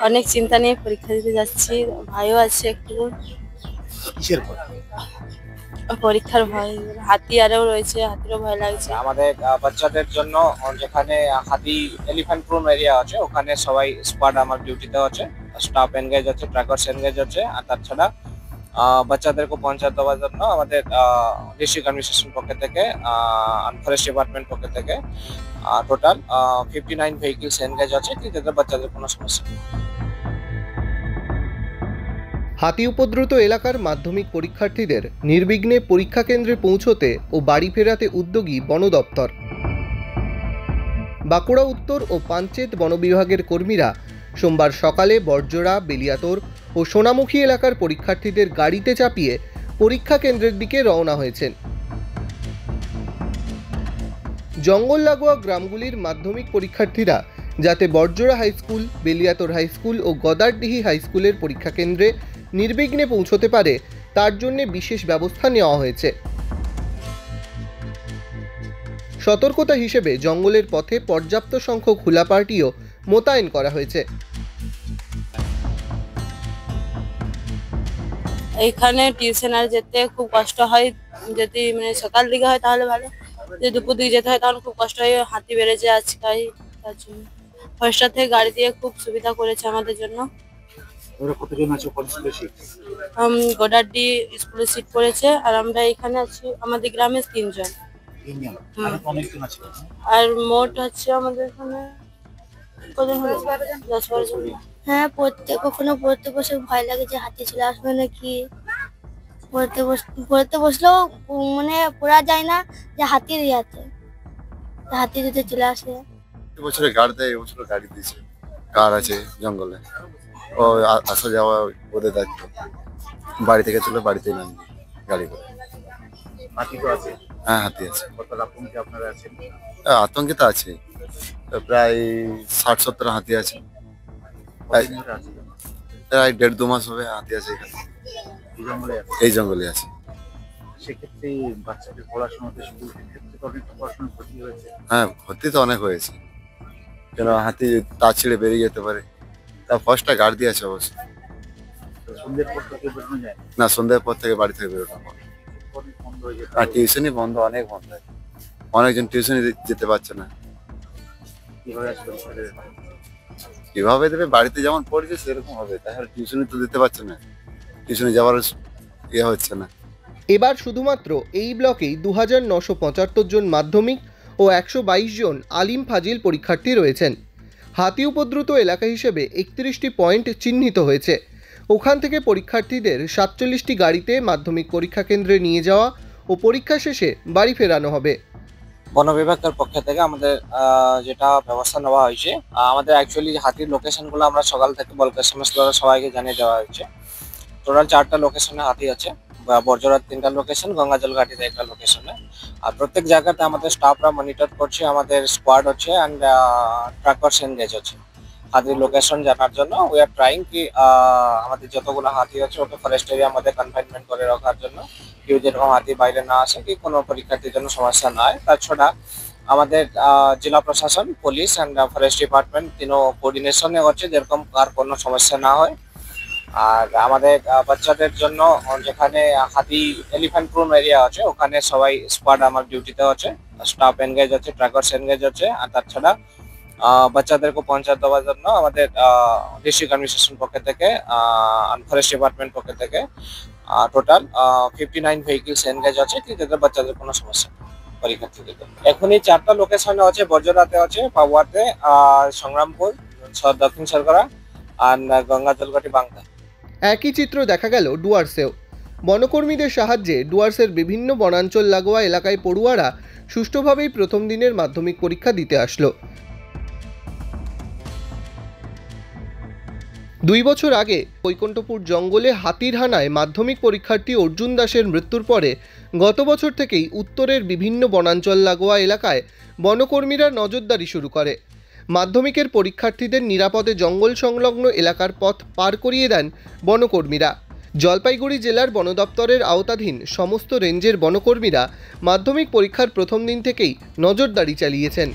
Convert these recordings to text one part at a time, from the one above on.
অনেক চিন্তা নিয়ে পরীক্ষা দিতে যাচ্ছি। ভয়ও আছে একটু। কিসের ভয়? পরীক্ষার ভয়, হাতি আরও রয়েছে, হাতিরও ভয় লাগছে। আমাদের বাচ্চাদের জন্য যেখানে হাতি এলিফ্যান্ট প্রুন এরিয়া আছে, ওখানে সবাই স্কোয়াড আমার ডিউটিতে আছে, স্টাফ এনগেজ আছে, ট্র্যাকার্স এনগেজ আছে। আর তাছাড়া বাচ্চাদেরকে পৌঁছাতে দেওয়ার জন্য আমাদের ডিস্ট্রিক্ট অ্যাডমিনিস্ট্রেশন পক্ষ থেকে ফরেস্ট ডিপার্টমেন্ট পক্ষ থেকে টোটাল 59 ভেহিকলস এনগেজ আছে, যাতে বাচ্চাদের কোনো সমস্যা নেই। হাতি উপদ্রুত এলাকার মাধ্যমিক পরীক্ষার্থীদের নির্বিঘ্নে পরীক্ষা কেন্দ্রে পৌঁছতে ও বাড়ি ফেরাতে উদ্যোগী বন দপ্তর। বাঁকুড়া উত্তর ও পাঞ্চেত বন বিভাগের কর্মীরা সোমবার সকালে বড়জোড়া, বেলিয়াতোর ও সোনামুখী এলাকার পরীক্ষার্থীদের গাড়িতে চাপিয়ে পরীক্ষা কেন্দ্রের দিকে রওনা হয়েছেন। জঙ্গল লাগোয়া গ্রামগুলির মাধ্যমিক পরীক্ষার্থীরা যাতে বড়জোড়া হাইস্কুল, বেলিয়াতোর হাইস্কুল ও গদারডিহি হাইস্কুলের পরীক্ষা কেন্দ্রে নির্বিঘ্নে পৌঁছতে পারে তার জন্য বিশেষ ব্যবস্থা নেওয়া হয়েছে। সতর্কতা হিসেবে জঙ্গলের পথে পর্যাপ্ত সংখ্যক হুলা পার্টিও মোতায়েন করা হয়েছে। এইখানে টিউশন আর যেতে খুব কষ্ট হয়। যদি সকাল দিকে হয় তাহলে ভালো, যদি দুপুর দিকে যেতে হয় তাহলে খুব কষ্ট হয়। হাতি বেড়েছে আজকাল, তার জন্য ফরেস্টার থেকে গাড়ি দিয়ে খুব সুবিধা করেছে আমাদের জন্য। কতজন আছে স্কুলে সিট? গোডারডি স্কুলে সিট পড়েছে, আর আমরা এখানে আছি আমাদের গ্রামে 3 জন। অনেকজন আছে। আর মোট হচ্ছে আমাদের এখানে কজন হলো? 10-12 জন। হ্যাঁ, কখনো পড়তে বসে ভয় লাগে যে হাতি চলে আসবে নাকি। পড়তে বসলেও পড়া যায় না যে হাতির ইয়াতে, হাতি যদি চলে আসে। এবছরে গাড়ি দেয়, এবছর গাড়ি দিয়েছে, কার আছে জঙ্গলে, ও আসা যাওয়া ওদের দায়িত্ব। বাড়ি থেকে চলে বাড়িতে নামি গাড়ি করে। হাতি তো আছে? হ্যাঁ, হাতি আছে। কত আতঙ্কে আপনারা আছেন? আতঙ্কে তো আছে, প্রায় 60-70 হাতি আছে। প্রায় 1.5-2 মাস হবে হাতি আছে এখানে, এই জঙ্গলে আছে। সেক্ষেত্রে বাচ্চাদের পড়াশোনাতে স্কুলের ক্ষেত্রে তো অনেকটা পড়াশোনার ক্ষতি হয়েছে। হ্যাঁ, ক্ষতি তো অনেক হয়েছে, কেন হাতি তা ছিঁড়ে বেরিয়ে যেতে পারে। তা ফার্স্টটা গার্ড দিয়ে আছে অবশ্য। সন্ধ্যের পর থেকে বেরোনো যায় না, সন্ধ্যার পর থেকে বাড়ি থেকে বেরোনো হয়। বন্ধ হয়ে যেত। আর টিউশনই বন্ধ, অনেক বন্ধ হয়, অনেকজন টিউশনই যেতে পারছে না। কিভাবে আজ পরীক্ষা দেবে? কিভাবে দেবে, বাড়িতে যেমন পড়েছে সেরকম হবে, তাহলে টিউশনি তো দিতে পারছে না, টিউশনি যাওয়ার ইয়ে হচ্ছে না। এবার শুধুমাত্র এই ব্লকেই 2975 জন মাধ্যমিক ও 122 জন আলিম ফাজিল পরীক্ষার্থী রয়েছেন। হাতি উপদ্রুত এলাকা হিসেবে 31টি পয়েন্ট চিহ্নিত হয়েছে। ওখান থেকে পরীক্ষার্থীদের 47টি গাড়িতে মাধ্যমিক পরীক্ষা কেন্দ্রে নিয়ে যাওয়া ও পরীক্ষা শেষে বাড়ি ফেরানো হবে। বন বিভাগের পক্ষ থেকে আমাদের যেটা ব্যবস্থা নেওয়া হয়েছে, আমাদের অ্যাকচুয়ালি হাতির লোকেশনগুলো আমরা সকাল থেকে বলক এসএমএস দ্বারা সবাইকে জানিয়ে দেওয়া হয়েছে। টোটাল 4টা লোকেশনে হাতি আছে, বড়জোড়ার 3টা লোকেশন, গঙ্গাজল ঘাটিতে 1টা লোকেশনে। আর প্রত্যেক জায়গাতে আমাদের স্টাফরা মনিটর করছে, আমাদের স্কোয়াড হচ্ছে অ্যান্ড ট্রাকার্স এনগেজ আছে হাতির লোকেশন জানার জন্য। উই আর ট্রাইং কি আমাদের যতগুলো হাতি আছে ওকে ফরেস্ট এরিয়ার মধ্যে কনফাইনমেন্ট করে রাখার জন্য, কেউ যেরকম হাতি বাইরে না আসে, কি কোনো পরীক্ষার্থীর জন্য সমস্যা না হয়। তাছাড়া আমাদের জেলা প্রশাসন, পুলিশ অ্যান্ড ফরেস্ট ডিপার্টমেন্ট তিনও কোঅর্ডিনেশনে হচ্ছে, যেরকম আর কোনো সমস্যা না হয়। আর আমাদের বাচ্চাদের জন্য যেখানে হাতি এলিফ্যান্ট প্রুন এরিয়া আছে, ওখানে সবাই স্কোয়াড আমার ডিউটিতে আছে, স্টাফ এনগেজ আছে, ট্র্যাকার্স এনগেজ আছে। আর তাছাড়া বাচ্চাদেরকে পৌঁছাতে দেওয়ার জন্য আমাদের ডিস্ট্রিক্ট অ্যাডমিনিস্ট্রেশন পক্ষ থেকে ফরেস্ট ডিপার্টমেন্ট পক্ষ থেকে টোটাল 59 ভেহিকলস এনগেজ আছে, যাতে বাচ্চাদের কোনো সমস্যা নেই পরীক্ষার্থীদের। এখনই 4টা লোকেশনে আছে, বড়জোড়াতে আছে, পাওয়াতে, সংগ্রামপুর, দক্ষিণ সরগড়া আর গঙ্গাজলঘাটি বাংলা। একই চিত্র দেখা গেল ডুয়ার্সেও। বনকর্মীদের সাহায্যে ডুয়ার্সের বিভিন্ন বনাঞ্চল লাগোয়া এলাকায় পড়ুয়ারা সুষ্ঠুভাবেই প্রথম দিনের মাধ্যমিক পরীক্ষা দিতে আসলো। 2 বছর আগে বৈকুণ্ঠপুর জঙ্গলে হাতির হানায় মাধ্যমিক পরীক্ষার্থী অর্জুন দাসের মৃত্যুর পরে গত বছর থেকেই উত্তরের বিভিন্ন বনাঞ্চল লাগোয়া এলাকায় বনকর্মীরা নজরদারি শুরু করে। মাধ্যমিকের পরীক্ষার্থীদের নিরাপদে জঙ্গল সংলগ্ন এলাকার পথ পার করিয়ে দেন বনকর্মীরা। জলপাইগুড়ি জেলার বন দপ্তরের আওতাধীন সমস্ত রেঞ্জের বনকর্মীরা মাধ্যমিক পরীক্ষার প্রথম দিন থেকেই নজরদারি চালিয়েছেন।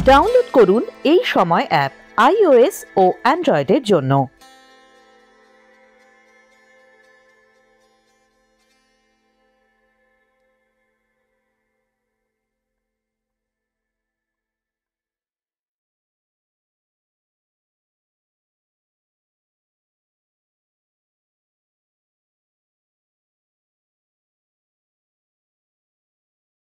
ডাউনলোড করুন এই সময় অ্যাপ iOS ও অ্যান্ড্রয়েডের জন্য।